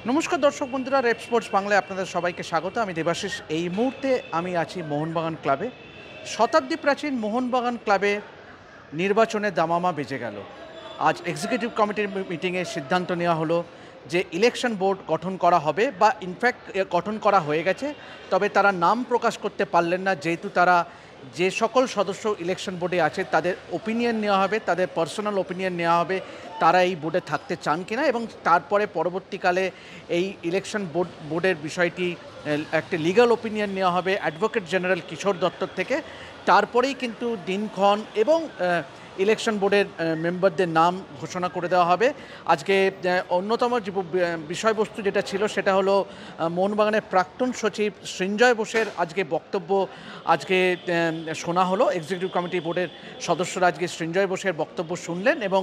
নমস্কার দর্শক বন্ধুরা, রেপ স্পোর্টস বাংলায় আপনাদের সবাইকে স্বাগত। আমি দেবাশিস। এই মুহূর্তে আমি আছি মোহনবাগান ক্লাবে। শতাব্দী প্রাচীন মোহনবাগান ক্লাবে নির্বাচনে দামামা বেজে গেল। আজ এক্সিকিউটিভ কমিটির মিটিংয়ে সিদ্ধান্ত নেওয়া হলো যে ইলেকশন বোর্ড গঠন করা হবে, বা ইনফ্যাক্ট গঠন করা হয়ে গেছে। তবে তারা নাম প্রকাশ করতে পারলেন না, যেহেতু তারা যে সকল সদস্য ইলেকশন বোর্ডে আছে তাদের ওপিনিয়ন নেওয়া হবে, তাদের পার্সোনাল ওপিনিয়ন নেওয়া হবে তারা এই বোর্ডে থাকতে চান কিনা, এবং তারপরে পরবর্তীকালে এই ইলেকশন বোর্ডের বিষয়টি একটা লিগ্যাল ওপিনিয়ন নেওয়া হবে অ্যাডভোকেট জেনারেল কিশোর দত্তর থেকে। তারপরেই কিন্তু দিনক্ষণ এবং ইলেকশন বোর্ডের মেম্বারদের নাম ঘোষণা করে দেওয়া হবে। আজকে অন্যতম যে বিষয়বস্তু যেটা ছিল সেটা হলো মোহনবাগানের প্রাক্তন সচিব সৃঞ্জয় বোসের আজকে বক্তব্য আজকে শোনা হলো। এক্সিকিউটিভ কমিটি বোর্ডের সদস্যরা আজকে সৃঞ্জয় বোসের বক্তব্য শুনলেন, এবং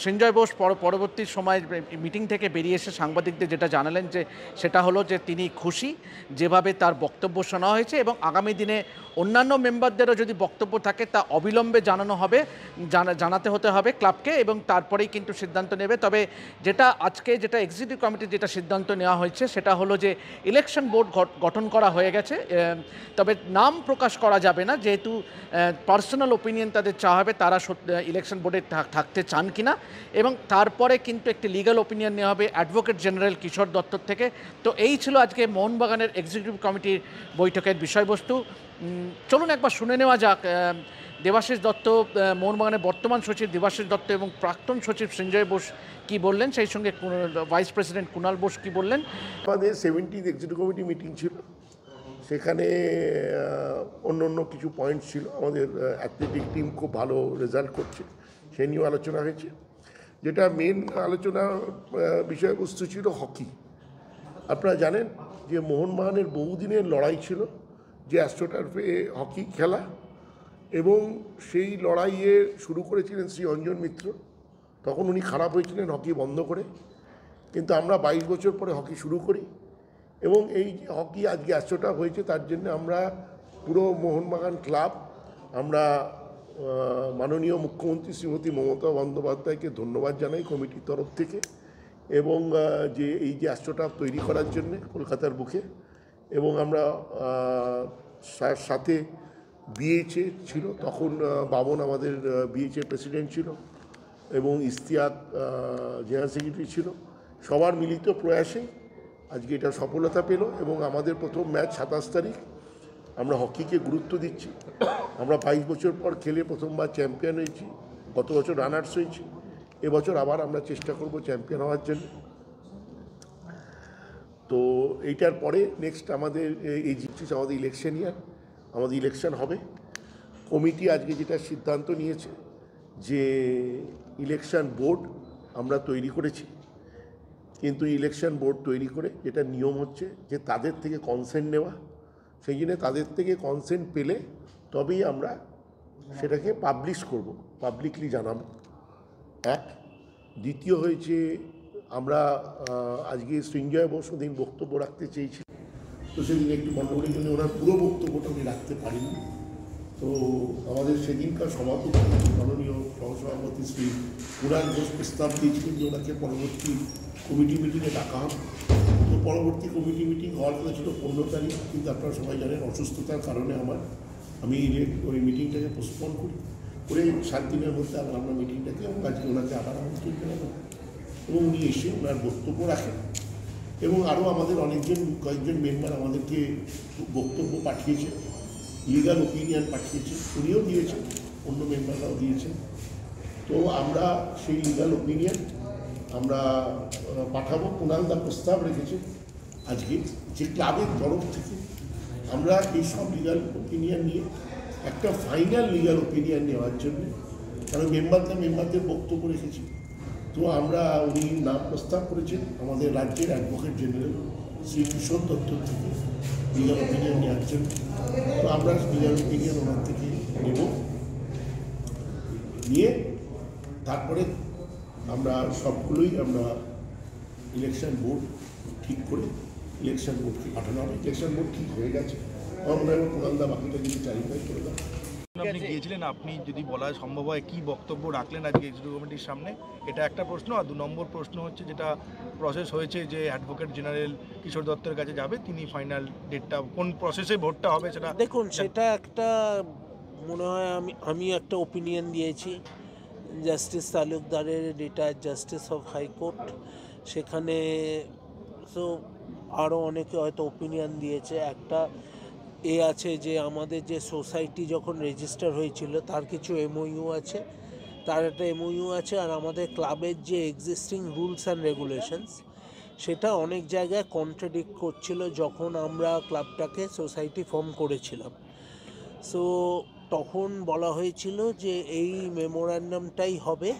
সৃঞ্জয় বোস পরবর্তী সময় মিটিং থেকে বেরিয়ে এসে সাংবাদিকদের যেটা জানালেন যে সেটা হলো যে তিনি খুশি যেভাবে তার বক্তব্য শোনা হয়েছে, এবং আগামী দিনে অন্যান্য মেম্বারদেরও যদি বক্তব্য থাকে তা অবিলম্বে জানাতে হতে হবে ক্লাবকে, এবং তারপরেই কিন্তু সিদ্ধান্ত নেবে। তবে যেটা এক্সিকিউটিভ কমিটির যেটা সিদ্ধান্ত নেওয়া হয়েছে সেটা হলো যে ইলেকশন বোর্ড গঠন করা হয়ে গেছে, তবে নাম প্রকাশ করা যাবে না, যেহেতু পার্সোনাল ওপিনিয়ন তাদের চাওয়া হবে তারা ইলেকশন বোর্ডে থাকতে চান কিনা, এবং তারপরে কিন্তু একটি লিগ্যাল ওপিনিয়ন নেওয়া হবে অ্যাডভোকেট জেনারেল কিশোর দত্তর থেকে। তো এই ছিল আজকে মোহনবাগানের এক্সিকিউটিভ কমিটির বৈঠকের বিষয়বস্তু। চলুন একবার শুনে নেওয়া যাক দেবাশিস দত্ত, মোহনবাগানের বর্তমান সচিব দেবাশিস দত্ত এবং প্রাক্তন সচিব সঞ্জয় বোস কি বললেন, সেই সঙ্গে ভাইস প্রেসিডেন্ট কুণাল বোস কি বললেন। আমাদের 70th এক্সিকিউটিভ কমিটি মিটিং ছিল, সেখানে অন্য কিছু পয়েন্ট ছিল। আমাদের অ্যাথলেটিক টিম খুব ভালো রেজাল্ট করছে, সে নিয়েও আলোচনা হয়েছে। যেটা মেন আলোচনার বিষয়বস্তু ছিল হকি। আপনারা জানেন যে মোহনবাগানের বহুদিনের লড়াই ছিল যে অ্যাস্ট্রোটার্ফে হকি খেলা, এবং সেই লড়াইয়ে শুরু করেছিলেন শ্রী অঞ্জন মিত্র। তখন উনি খারাপ হয়েছিলেন হকি বন্ধ করে, কিন্তু আমরা 22 বছর পরে হকি শুরু করি, এবং এই যে হকি আজকে অ্যাস্ট্রোটার্ফ হয়েছে তার জন্য আমরা পুরো মোহনবাগান ক্লাব আমরা মাননীয় মুখ্যমন্ত্রী শ্রীমতী মমতা বন্দ্যোপাধ্যায়কে ধন্যবাদ জানাই কমিটির তরফ থেকে, এবং যে এই যে অ্যাস্ট্রোটার্ফ তৈরি করার জন্যে কলকাতার বুকে। এবং আমরা সাথে বিএইচএ ছিল, তখন বাবন আমাদের বিএইচএ প্রেসিডেন্ট ছিল, এবং ইস্তিয়াক জেনারেল সেক্রেটারি ছিল। সবার মিলিত প্রয়াসে আজকে এটা সফলতা পেল, এবং আমাদের প্রথম ম্যাচ 27 তারিখ। আমরা হকিকে গুরুত্ব দিচ্ছি। আমরা 22 বছর পর খেলে প্রথমবার চ্যাম্পিয়ন হয়েছি, গত বছর রানার্স হয়েছি, এবছর আবার আমরা চেষ্টা করব চ্যাম্পিয়ন হওয়ার জন্য। তো এইটার পরে নেক্সট আমাদের এই আমাদের ইলেকশন ইয়ার, আমাদের ইলেকশন হবে। কমিটি আজকে যেটা সিদ্ধান্ত নিয়েছে যে ইলেকশন বোর্ড আমরা তৈরি করেছি, কিন্তু ইলেকশন বোর্ড তৈরি করে যেটা নিয়ম হচ্ছে যে তাদের থেকে কনসেন্ট নেওয়া, সেই জন্য তাদের থেকে কনসেন্ট পেলে তবেই আমরা সেটাকে পাবলিশ করব, পাবলিকলি জানাবো। এক, দ্বিতীয় হয়েছে আমরা আজকে সঞ্জয় বোস ওদিন বক্তব্য রাখতে চেয়েছি, তো সেদিন একটু গণ্ডগোলের জন্য ওনার পুরো বক্তব্যটা উনি রাখতে পারেননি। তো আমাদের সেদিনকার সভাপতি মাননীয় সহসভাপতি শ্রী কুণাল বোস প্রস্তাব দিয়েছিলেন যে ওনাকে পরবর্তী কমিটি মিটিংয়ে ডাকা হবে। তো পরবর্তী কমিটি মিটিং হওয়ার কথা ছিল 15 তারিখ, কিন্তু আপনারা সবাই জানেন অসুস্থতার কারণে আমি ওই মিটিংটাকে পোস্টপোন করে 7 দিনের মধ্যে আবার আমরা মিটিংটাকে, এবং আজকে ওনাকে আবার আমন্ত্রণ জানাবো, এবং উনি এসে ওনার বক্তব্য রাখেন। এবং আরও আমাদের কয়েকজন মেম্বার আমাদেরকে বক্তব্য পাঠিয়েছে, লিগাল ওপিনিয়ন পাঠিয়েছে, উনিও দিয়েছেন, অন্য মেম্বাররাও দিয়েছেন। তো আমরা সেই লিগাল ওপিনিয়ন আমরা পাঠাবো। কুণালদা প্রস্তাব রেখেছে আজকে যে ক্লাবের তরফ থেকে আমরা এই সব লিগাল ওপিনিয়ন নিয়ে একটা ফাইনাল লিগাল ওপিনিয়ন নেওয়ার জন্য, কারণ মেম্বারদের বক্তব্য রেখেছি। তো উনি নাম প্রস্তাব করেছেন আমাদের রাজ্যের অ্যাডভোকেট জেনারেল শ্রী কিশোর দত্তর থেকে লিগাল ওপিনিয়ন নেওয়ার জন্য। তো আমরা লিগাল ওপিনিয়ন ওনার থেকে নিয়ে তারপরে আমরা সবগুলোই আমরা ইলেকশন বোর্ড ঠিক করে ইলেকশন বোর্ডকে পাঠানো হবে। ইলেকশন বোর্ড ঠিক হয়ে গেছে, আমরা এবার কুণালদা বাকিটা যদি ক্লারিফাই করে দাও। আপনি গিয়েছিলেন, আপনি যদি বলা সম্ভব হয় কি বক্তব্য রাখলেন আজকে এক্সিকিউটিভ কমিটির সামনে, এটা একটা প্রশ্ন। আর 2 নম্বর প্রশ্ন হচ্ছে যেটা প্রসেস হয়েছে যে অ্যাডভোকেট জেনারেল কিশোর দত্তের কাছে যাবে, তিনি ফাইনাল ডেটটা কোন প্রসেসে ভোটটা হবে সেটা দেখুন, সেটা একটা মনে হয় আমি একটা ওপিনিয়ন দিয়েছি জাস্টিস তালুকদারের, রিটায়ার্ড জাস্টিস অফ হাইকোর্ট, সেখানে তো আরও অনেকে হয়তো ওপিনিয়ন দিয়েছে। একটা আছে যে আমাদের যে সোসাইটি যখন রেজিস্টার হয়েছিল তার কিছু এমওইউ আছে, তার একটা এমওইউ আছে, আর আমাদের ক্লাবের যে এক্সিস্টিং রুলস অ্যান্ড রেগুলেশনস সেটা অনেক জায়গায় কন্ট্রাডিক্ট করছিল যখন আমরা ক্লাবটাকে সোসাইটি ফর্ম করেছিলাম। সো তখন বলা হয়েছিল যে এই মেমোরান্ডামটাই হবে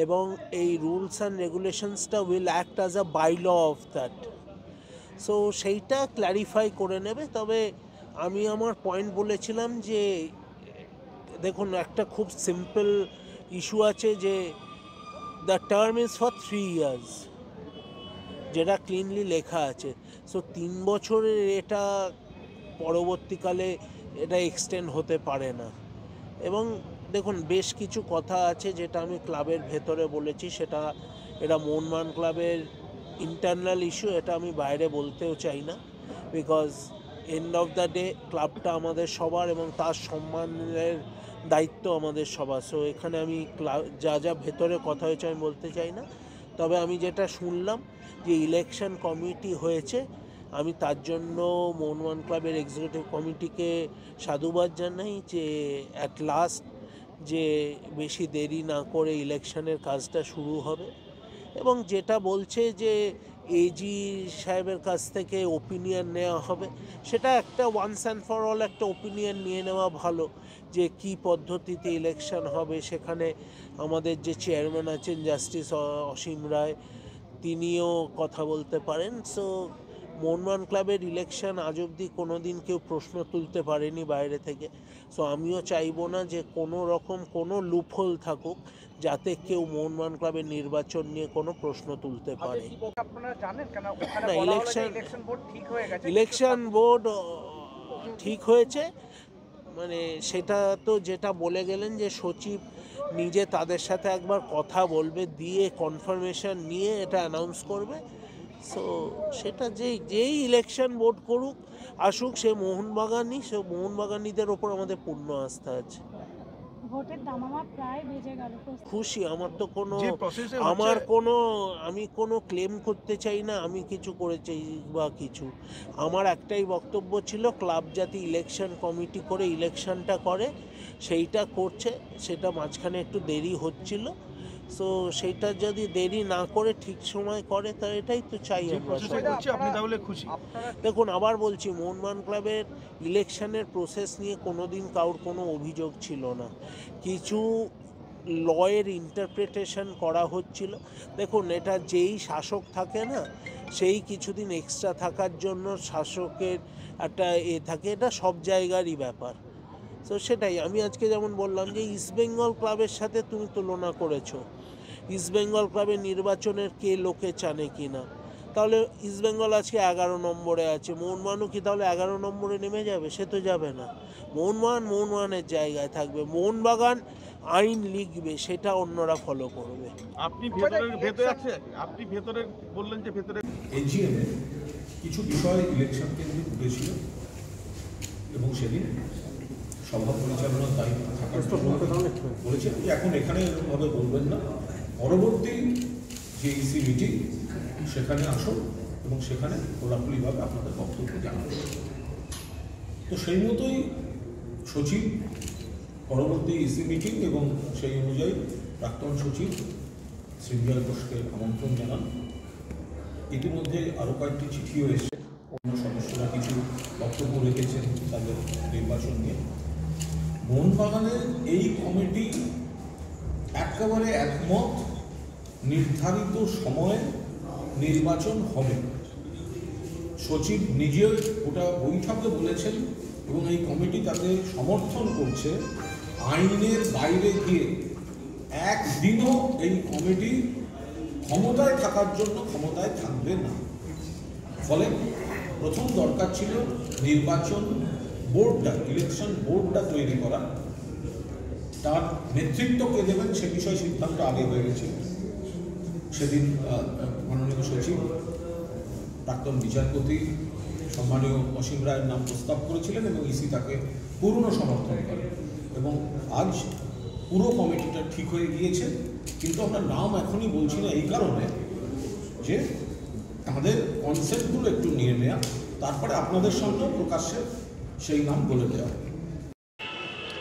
এবং এই রুলস অ্যান্ড রেগুলেশনসটা will act as a bylaw of that. So সেইটা ক্ল্যারিফাই করে নেবে। তবে আমি আমার পয়েন্ট বলেছিলাম যে দেখুন, একটা খুব সিম্পল ইস্যু আছে যে the term is for 3 years, যেটা ক্লিনলি লেখা আছে। সো 3 বছরের এটা পরবর্তীকালে এটা এক্সটেন্ড হতে পারে না। এবং দেখুন, বেশ কিছু কথা আছে যেটা আমি ক্লাবের ভেতরে বলেছি, এটা মোহনবাগান ক্লাবের ইন্টারনাল ইস্যু, এটা আমি বাইরে বলতেও চাই না, because end of the day ক্লাবটা আমাদের সবার এবং তার সম্মানের দায়িত্ব আমাদের সবার। সো এখানে আমি যা ভেতরে কথা হয়েছে আমি বলতে চাই না। তবে আমি যেটা শুনলাম যে ইলেকশন কমিটি হয়েছে, আমি তার জন্য মোহনবাগান ক্লাবের এক্সিকিউটিভ কমিটিকে সাধুবাদ জানাই যে অ্যাট লাস্ট যে বেশি দেরি না করে ইলেকশনের কাজটা শুরু হবে। এবং যেটা বলছে যে এজি সাহেবের কাছ থেকে ওপিনিয়ন নেওয়া হবে, সেটা একটা ওয়ান্স অ্যান্ড ফর অল একটা ওপিনিয়ন নিয়ে নেওয়া ভালো যে কি পদ্ধতিতে ইলেকশন হবে। সেখানে আমাদের যে চেয়ারম্যান আছেন জাস্টিস অসীম রায়, তিনিও কথা বলতে পারেন। সো মোহনবাগান ক্লাবের ইলেকশন আজ অবধি কোনো দিন কেউ প্রশ্ন তুলতে পারেনি বাইরে থেকে। সো আমিও চাইবো না যে কোনো রকম কোনো লুপহোল থাকুক যাতে কেউ মোহনবাগান ক্লাবের নির্বাচন নিয়ে কোনো প্রশ্ন তুলতে পারে। না, ইলেকশন বোর্ড ঠিক হয়েছে, মানে সেটা তো যেটা বলে গেলেন যে সচিব নিজে তাদের সাথে একবার কথা বলবে, দিয়ে কনফার্মেশন নিয়ে এটা অ্যানাউন্স করবে। সো সেটা যেই ইলেকশন বোর্ড করুক, আসুক, সে মোহনবাগানই, সে মোহনবাগানীদের ওপর আমাদের পূর্ণ আস্থা আছে। ভোটের দামামা প্রায় বেজে গেল। খুশি, আমার তো আমি কোনো ক্লেম করতে চাই না আমি কিছু করেছি বা কিছু। আমার একটাই বক্তব্য ছিল, ক্লাব যাতে ইলেকশন কমিটি করে ইলেকশনটা করে, সেইটা করছে। সেটা মাঝখানে একটু দেরি হচ্ছিল, সো সেইটা যদি দেরি না করে ঠিক সময় করে, তা এটাই তো চাই আমরা। আপনি তাহলে খুশি? দেখুন, আবার বলছি, মোহনবাগান ক্লাবের ইলেকশনের প্রসেস নিয়ে কোনো দিন কারোর কোনো অভিযোগ ছিল না। কিছু লয়ের ইন্টারপ্রিটেশন করা হচ্ছিল। দেখুন, এটা যেই শাসক থাকে না, সেই কিছুদিন এক্সট্রা থাকার জন্য শাসকের একটা থাকে, এটা সব জায়গারই ব্যাপার। তো সেটাই আমি আজকে যেমন বললাম যে ইস্টবেঙ্গল ক্লাবের সাথে তুমি তুলনা করেছো, ইস্টবেঙ্গল ক্লাবের নির্বাচনের কে লোকে জানে কি না, তাহলে ইস্টবেঙ্গল আজকে 11 নম্বরে আছে, মোহনবাগানও কি তাহলে 11 নম্বরে নেমে যাবে? সে তো যাবে না। মোহনবাগানের জায়গায় থাকবে। মোহনবাগান আইন লিখবে, সেটা অন্যরা ফলো করবে। আপনি ভেতরে বললেন যে ভেতরে এজিএমে কিছু বিষয় ইলেকশন কেন্দ্রিক উঠেছিল এবং সেদিন সভা পরিচালনার দায়িত্ব থাকার জন্য বলেছেন যে এখন এখানে এরকমভাবে বলবেন না, পরবর্তী যে ইসি মিটিং সেখানে আসুন এবং সেখানে খোলাখুলিভাবে আপনাদের বক্তব্য জানাবেন। তো সেই মতোই সচিব পরবর্তী ইসি মিটিং এবং সেই অনুযায়ী প্রাক্তন সচিব সিবিআই ঘোষকে আমন্ত্রণ জানান। ইতিমধ্যে আরও কয়েকটি চিঠিও এসেছে, অন্য সদস্যরা কিছু বক্তব্য রেখেছেন তাদের নির্বাচন নিয়ে। মোহনবাগানের এই কমিটি একেবারে একমত, নির্ধারিত সময়ে নির্বাচন হবে। সচিব নিজে ওটা বৈঠকে বলেছেন এবং এই কমিটি তাকে সমর্থন করছে। আইনের বাইরে গিয়ে একদিনও এই কমিটি ক্ষমতায় থাকার জন্য ক্ষমতায় থাকবে না। ফলে প্রথম দরকার ছিল নির্বাচন বোর্ডটা, ইলেকশন বোর্ডটা তৈরি করা, তার নেতৃত্ব কে দেবেন সে বিষয়ে সিদ্ধান্ত আগে হয়ে গেছে। সেদিন মাননীয় সচিব প্রাক্তন বিচারপতি সম্মানীয় অসীম রায়ের নাম প্রস্তাব করেছিলেন এবং ইসি তাকে পূর্ণ সমর্থন করে এবং আজ পুরো কমিটিটা ঠিক হয়ে গিয়েছে। কিন্তু আমরা নাম এখনই বলছি না এই কারণে যে আমাদের কনসেপ্টগুলো একটু নিয়ে নেওয়া, তারপরে আপনাদের সামনে প্রকাশ্যে সেই নাম বলে দেওয়া।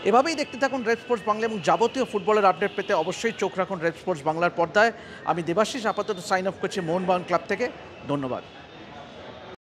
এভাবেই দেখতে থাকুন রেড স্পোর্টস বাংলা এবং যাবতীয় ফুটবলের আপডেট পেতে অবশ্যই চোখ রাখুন রেড স্পোর্টস বাংলার পর্দায়। আমি দেবাশিস আপাতত সাইন অফ করছি মোহনবাগান ক্লাব থেকে। ধন্যবাদ।